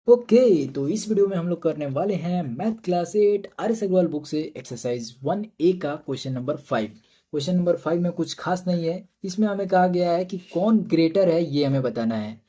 Okay. तो इस video में हम लोग करने वाले हैं math class 8 R S Agarwal book से एक्सरसाइज 1A का क्वेश्चन नंबर 5। क्वेश्चन नंबर 5 में कुछ खास नहीं है। इसमें हमें कहा गया है कि कौन ग्रेटर है, ये हमें बताना है।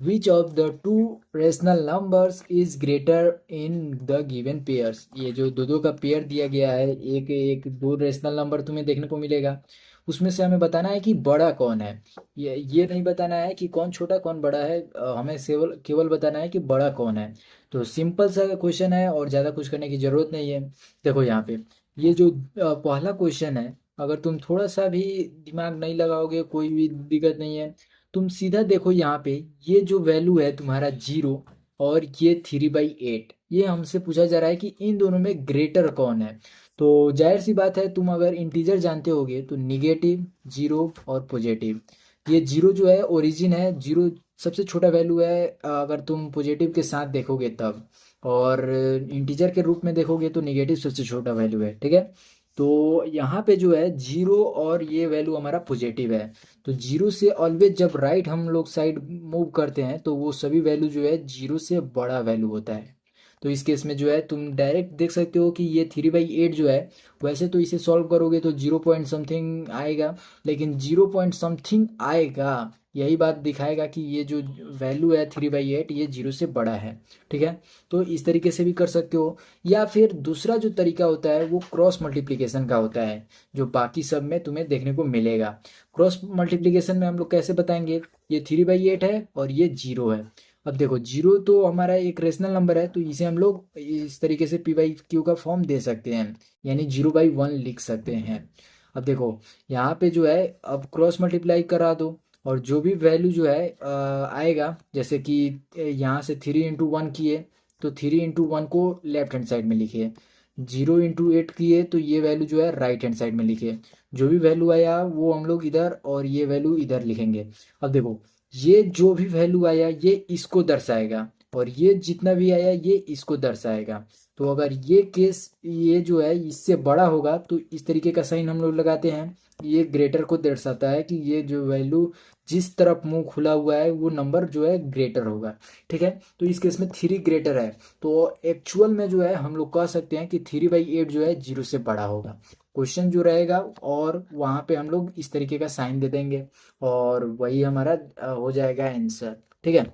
Which of the two rational numbers is greater in the given pairs. ये जो दो दो का पेयर दिया गया है, एक एक दो रेशनल नंबर तुम्हें देखने को मिलेगा। उसमें से हमें बताना है कि बड़ा कौन है। ये नहीं बताना है कि कौन छोटा कौन बड़ा है। हमें केवल केवल बताना है कि बड़ा कौन है। तो सिंपल सा क्वेश्चन है और ज़्यादा कुछ करने की ज़रूरत नहीं है। देखो यहाँ पे ये जो पहला क्वेश्चन है, अगर तुम थोड़ा सा भी दिमाग नहीं लगाओगे कोई भी दिक्कत नहीं है। तुम सीधा देखो यहाँ पे, ये जो वैल्यू है तुम्हारा 0 और ये 3/8, ये हमसे पूछा जा रहा है कि इन दोनों में ग्रेटर कौन है। तो जाहिर सी बात है, तुम अगर इंटीजर जानते होगे तो निगेटिव, 0 और पॉजिटिव। ये 0 जो है ओरिजिन है, 0 सबसे छोटा वैल्यू है अगर तुम पॉजिटिव के साथ देखोगे तब। और इंटीजर के रूप में देखोगे तो निगेटिव सबसे छोटा वैल्यू है, ठीक है। तो यहाँ पे जो है 0 और ये वैल्यू हमारा पॉजिटिव है। तो 0 से ऑलवेज जब राइट हम लोग साइड मूव करते हैं तो वो सभी वैल्यू जो है 0 से बड़ा वैल्यू होता है। तो इस केस में जो है तुम डायरेक्ट देख सकते हो कि ये 3/8 जो है, वैसे तो इसे सॉल्व करोगे तो 0 पॉइंट समथिंग आएगा, लेकिन 0 पॉइंट समथिंग आएगा यही बात दिखाएगा कि ये जो वैल्यू है 3/8 ये 0 से बड़ा है, ठीक है। तो इस तरीके से भी कर सकते हो। या फिर दूसरा जो तरीका होता है वो क्रॉस मल्टीप्लिकेशन का होता है, जो बाकी सब में तुम्हें देखने को मिलेगा। क्रॉस मल्टीप्लिकेशन में हम लोग कैसे बताएंगे, ये 3/8 है और ये 0 है। अब देखो 0 तो हमारा एक रेशनल नंबर है, तो इसे हम लोग इस तरीके से p/q का फॉर्म दे सकते हैं, यानी 0/1 लिख सकते हैं। अब देखो यहाँ पे जो है, अब क्रॉस मल्टीप्लाई करा दो और जो भी वैल्यू जो है आएगा, जैसे कि यहाँ से 3 × 1 किए तो 3 × 1 को लेफ्ट हैंड साइड में लिखिए। 0 × 8 किए तो ये वैल्यू जो है राइट हैंड साइड में लिखिए। जो भी वैल्यू आया वो हम लोग इधर और ये वैल्यू इधर लिखेंगे। अब देखो ये जो भी वैल्यू आया ये इसको दर्शाएगा और ये जितना भी आया ये इसको दर्शाएगा। तो अगर ये केस ये जो है इससे बड़ा होगा तो इस तरीके का साइन हम लोग लगाते हैं। ये ग्रेटर को दर्शाता है कि ये जो वैल्यू जिस तरफ मुंह खुला हुआ है वो नंबर जो है ग्रेटर होगा, ठीक है। तो इस केस में 3 ग्रेटर है, तो एक्चुअल में जो है हम लोग कह सकते हैं कि 3/8 जो है 0 से बड़ा होगा। क्वेश्चन जो रहेगा और वहाँ पे हम लोग इस तरीके का साइन दे देंगे और वही हमारा हो जाएगा आंसर, ठीक है।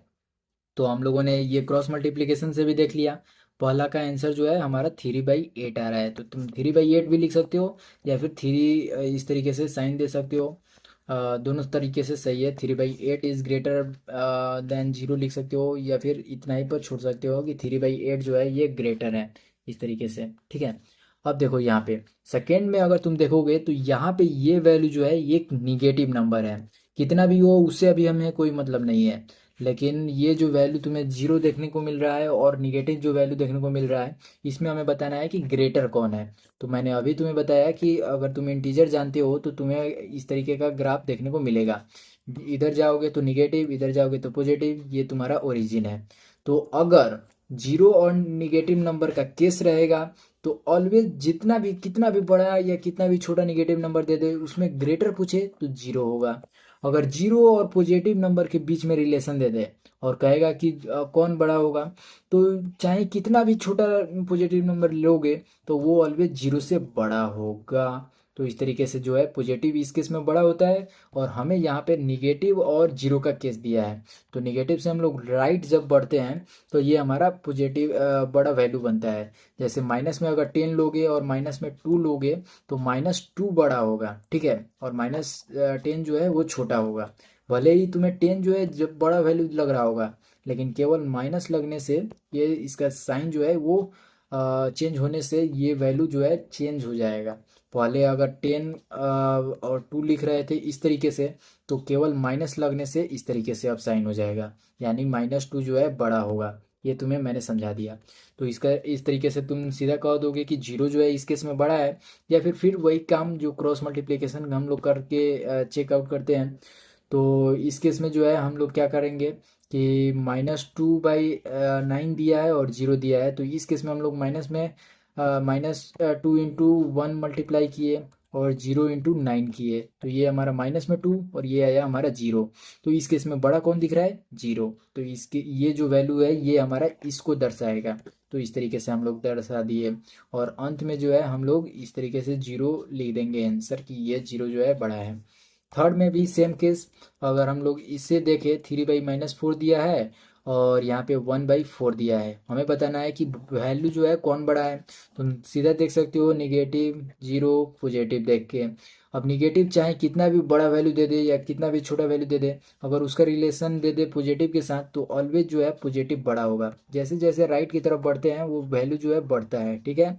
तो हम लोगों ने ये क्रॉस मल्टीप्लिकेशन से भी देख लिया। पहला का आंसर जो है हमारा 3/8 आ रहा है, तो तुम 3/8 भी लिख सकते हो या फिर 3 इस तरीके से साइन दे सकते हो। दोनों तरीके से सही है। 3/8 इज ग्रेटर देन 0 लिख सकते हो, या फिर इतना ही पर छोड़ सकते हो कि 3/8 जो है ये ग्रेटर है, इस तरीके से, ठीक है। अब देखो यहाँ पे सेकेंड में अगर तुम देखोगे तो यहाँ पे ये वैल्यू जो है ये एक निगेटिव नंबर है। कितना भी हो उससे अभी हमें कोई मतलब नहीं है, लेकिन ये जो वैल्यू तुम्हें 0 देखने को मिल रहा है और निगेटिव जो वैल्यू देखने को मिल रहा है, इसमें हमें बताना है कि ग्रेटर कौन है। तो मैंने अभी तुम्हें बताया कि अगर तुम इंटीजर जानते हो तो तुम्हें इस तरीके का ग्राफ देखने को मिलेगा। इधर जाओगे तो निगेटिव, इधर जाओगे तो पॉजिटिव, ये तुम्हारा ओरिजिन है। तो अगर 0 और निगेटिव नंबर का केस रहेगा तो ऑलवेज जितना भी कितना भी बड़ा या कितना भी छोटा निगेटिव नंबर दे दे उसमें ग्रेटर पूछे तो 0 होगा। अगर 0 और पॉजिटिव नंबर के बीच में रिलेशन दे दे और कहेगा कि कौन बड़ा होगा, तो चाहे कितना भी छोटा पॉजिटिव नंबर लोगे तो वो ऑलवेज 0 से बड़ा होगा। तो इस तरीके से जो है पॉजिटिव इस केस में बड़ा होता है और हमें यहाँ पे निगेटिव और 0 का केस दिया है। तो निगेटिव से हम लोग राइट जब बढ़ते हैं तो ये हमारा पॉजिटिव बड़ा वैल्यू बनता है। जैसे माइनस में अगर 10 लोगे और माइनस में 2 लोगे तो -2 बड़ा होगा, ठीक है, और -10 जो है वो छोटा होगा। भले ही तुम्हें 10 जो है जब बड़ा वैल्यू लग रहा होगा, लेकिन केवल माइनस लगने से ये इसका साइन जो है वो चेंज होने से ये वैल्यू जो है चेंज हो जाएगा। पहले अगर 10 और 2 लिख रहे थे इस तरीके से, तो केवल माइनस लगने से इस तरीके से अब साइन हो जाएगा, यानी -2 जो है बड़ा होगा। ये तुम्हें मैंने समझा दिया। तो इसका इस तरीके से तुम सीधा कह दोगे कि 0 जो है इस केस में बड़ा है। या फिर वही काम जो क्रॉस मल्टीप्लिकेशन हम लोग करके चेकआउट करते हैं। तो इस केस में जो है हम लोग क्या करेंगे कि -2/9 दिया है और 0 दिया है, तो इस केस में हम लोग माइनस में -2 × 1 मल्टीप्लाई किए और 0 × 9 किए तो ये हमारा माइनस में 2 और ये आया हमारा 0। तो इस केस में बड़ा कौन दिख रहा है? 0। तो इसके ये जो वैल्यू है ये हमारा इसको दर्शाएगा। तो इस तरीके से हम लोग दर्शा दिए और अंत में जो है हम लोग इस तरीके से 0 लिख देंगे आंसर कि ये 0 जो है बड़ा है। थर्ड में भी सेम केस, अगर हम लोग इसे देखें 3/-4 दिया है और यहाँ पे 1/4 दिया है, हमें बताना है कि वैल्यू जो है कौन बड़ा है। तुम सीधा देख सकते हो नेगेटिव, 0, पॉजिटिव देख के। अब निगेटिव चाहे कितना भी बड़ा वैल्यू दे दे या कितना भी छोटा वैल्यू दे दे, अगर उसका रिलेशन दे दे पॉजिटिव के साथ तो ऑलवेज जो है पॉजिटिव बड़ा होगा। जैसे जैसे राइट की तरफ बढ़ते हैं वो वैल्यू जो है बढ़ता है, ठीक है।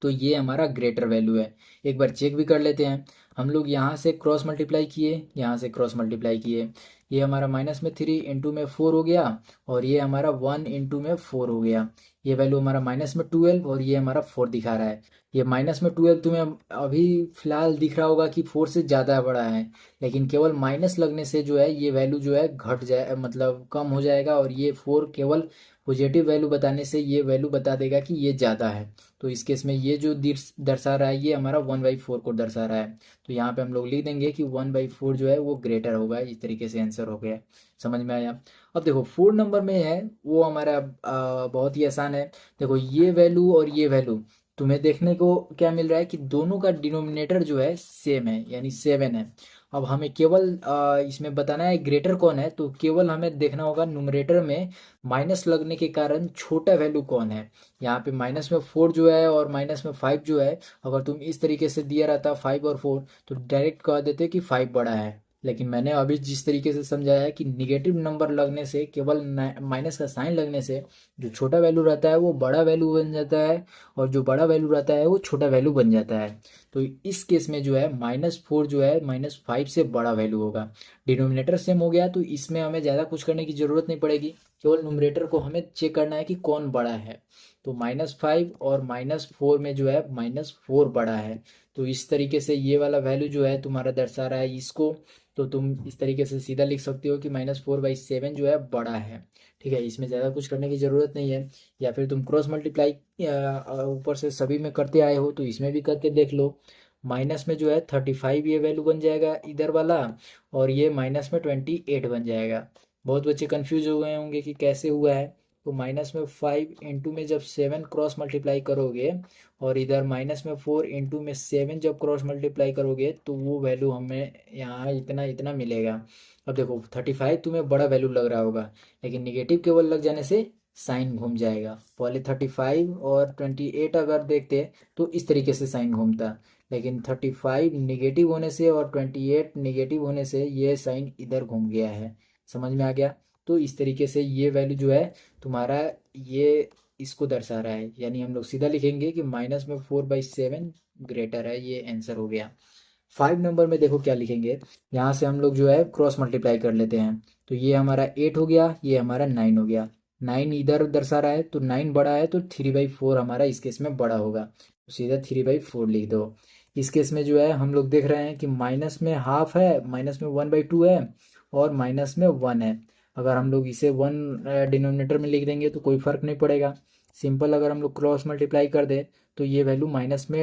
तो ये हमारा ग्रेटर वैल्यू है। एक बार चेक भी कर लेते हैं। हम लोग यहाँ से क्रॉस मल्टीप्लाई किए, यहाँ से क्रॉस मल्टीप्लाई किए, ये हमारा -3 इंटू में 4 हो गया और ये हमारा 1 इंटू में 4 हो गया। ये वैल्यू हमारा -12 और ये हमारा 4 दिखा रहा है। ये -12 तुम्हें अभी फिलहाल दिख रहा होगा कि 4 से ज़्यादा बड़ा है, लेकिन केवल माइनस लगने से जो है ये वैल्यू जो है घट जाए, मतलब कम हो जाएगा और ये 4 केवल पॉजिटिव वैल्यू बताने से ये वैल्यू बता देगा कि ये ज़्यादा है। तो इस केस में ये जो दर्शा रहा है ये हमारा 1/4 को दर्शा रहा है। तो यहाँ पे हम लोग लिख देंगे कि 1/4 जो है वो ग्रेटर होगा। इस तरीके से आंसर हो गया। समझ में आया? अब देखो 4 नंबर में है वो हमारा बहुत ही आसान है। देखो ये वैल्यू और ये वैल्यू तुम्हें देखने को क्या मिल रहा है कि दोनों का डिनोमिनेटर जो है सेम है, यानी 7 है। अब हमें केवल इसमें बताना है ग्रेटर कौन है, तो केवल हमें देखना होगा न्यूमरेटर में माइनस लगने के कारण छोटा वैल्यू कौन है। यहाँ पे -4 जो है और -5 जो है, अगर तुम इस तरीके से दिया रहता 5 और 4 तो डायरेक्ट कह देते कि 5 बड़ा है। लेकिन मैंने अभी जिस तरीके से समझाया है कि निगेटिव नंबर लगने से, केवल माइनस का साइन लगने से जो छोटा वैल्यू रहता है वो बड़ा वैल्यू बन जाता है और जो बड़ा वैल्यू रहता है वो छोटा वैल्यू बन जाता है। तो इस केस में जो है -4 जो है -5 से बड़ा वैल्यू होगा। डिनोमिनेटर सेम हो गया तो इसमें हमें ज़्यादा कुछ करने की ज़रूरत नहीं पड़ेगी, केवल न्यूमरेटर को हमें चेक करना है कि कौन बड़ा है। तो -5 और -4 में जो है -4 बड़ा है। तो इस तरीके से ये वाला वैल्यू जो है तुम्हारा दर्शा रहा है इसको। तो तुम इस तरीके से सीधा लिख सकते हो कि -4/7 जो है बड़ा है। ठीक है, इसमें ज़्यादा कुछ करने की ज़रूरत नहीं है। या फिर तुम क्रॉस मल्टीप्लाई ऊपर से सभी में करते आए हो तो इसमें भी करके देख लो। माइनस में जो है 35 ये वैल्यू बन जाएगा इधर वाला और ये माइनस में 28 बन जाएगा। बहुत बच्चे कंफ्यूज हो गए होंगे कि कैसे हुआ है। तो -5 इंटू में जब 7 क्रॉस मल्टीप्लाई करोगे और इधर -4 इंटू में 7 जब क्रॉस मल्टीप्लाई करोगे तो वो वैल्यू हमें यहाँ इतना इतना मिलेगा। अब देखो 35 तुम्हें बड़ा वैल्यू लग रहा होगा, लेकिन निगेटिव केवल लग जाने से साइन घूम जाएगा। पहले 35 और 28 अगर देखते तो इस तरीके से साइन घूमता, लेकिन 35 निगेटिव होने से और 28 निगेटिव होने से ये साइन इधर घूम गया है। समझ में आ गया? तो इस तरीके से ये वैल्यू जो है तुम्हारा ये इसको दर्शा रहा है, यानी हम लोग सीधा लिखेंगे कि -4/7 ग्रेटर है। ये आंसर हो गया। 5 नंबर में देखो क्या लिखेंगे। यहाँ से हम लोग जो है क्रॉस मल्टीप्लाई कर लेते हैं। तो ये हमारा 8 हो गया, ये हमारा 9 हो गया। 9 इधर दर्शा रहा है तो 9 बड़ा है तो 3/4 हमारा इस केस में बड़ा होगा। तो सीधा 3/4 लिख दो। इस केस में जो है हम लोग देख रहे हैं कि माइनस में हाफ है, माइनस में 1/2 है और माइनस में 1 है। अगर हम लोग इसे 1 डिनोमिनेटर में लिख देंगे तो कोई फ़र्क नहीं पड़ेगा। सिंपल अगर हम लोग क्रॉस मल्टीप्लाई कर दें तो ये वैल्यू माइनस में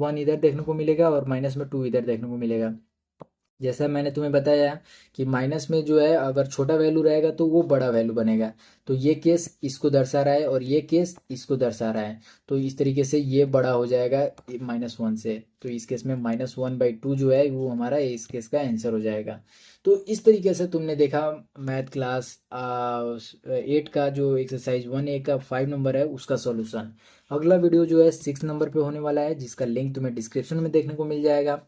1 इधर देखने को मिलेगा और -2 इधर देखने को मिलेगा। जैसा मैंने तुम्हें बताया कि माइनस में जो है अगर छोटा वैल्यू रहेगा तो वो बड़ा वैल्यू बनेगा। तो ये केस इसको दर्शा रहा है और ये केस इसको दर्शा रहा है। तो इस तरीके से ये बड़ा हो जाएगा -1 से। तो इस केस में -1/2 जो है वो हमारा इस केस का आंसर हो जाएगा। तो इस तरीके से तुमने देखा मैथ क्लास 8 का जो एक्सरसाइज 1A का 5 नंबर है उसका सॉल्यूशन। अगला वीडियो जो है 6 नंबर पे होने वाला है, जिसका लिंक तुम्हें डिस्क्रिप्शन में देखने को मिल जाएगा।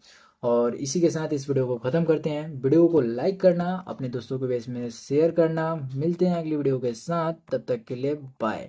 और इसी के साथ इस वीडियो को ख़त्म करते हैं। वीडियो को लाइक करना, अपने दोस्तों के बीच में शेयर करना। मिलते हैं अगली वीडियो के साथ, तब तक के लिए बाय।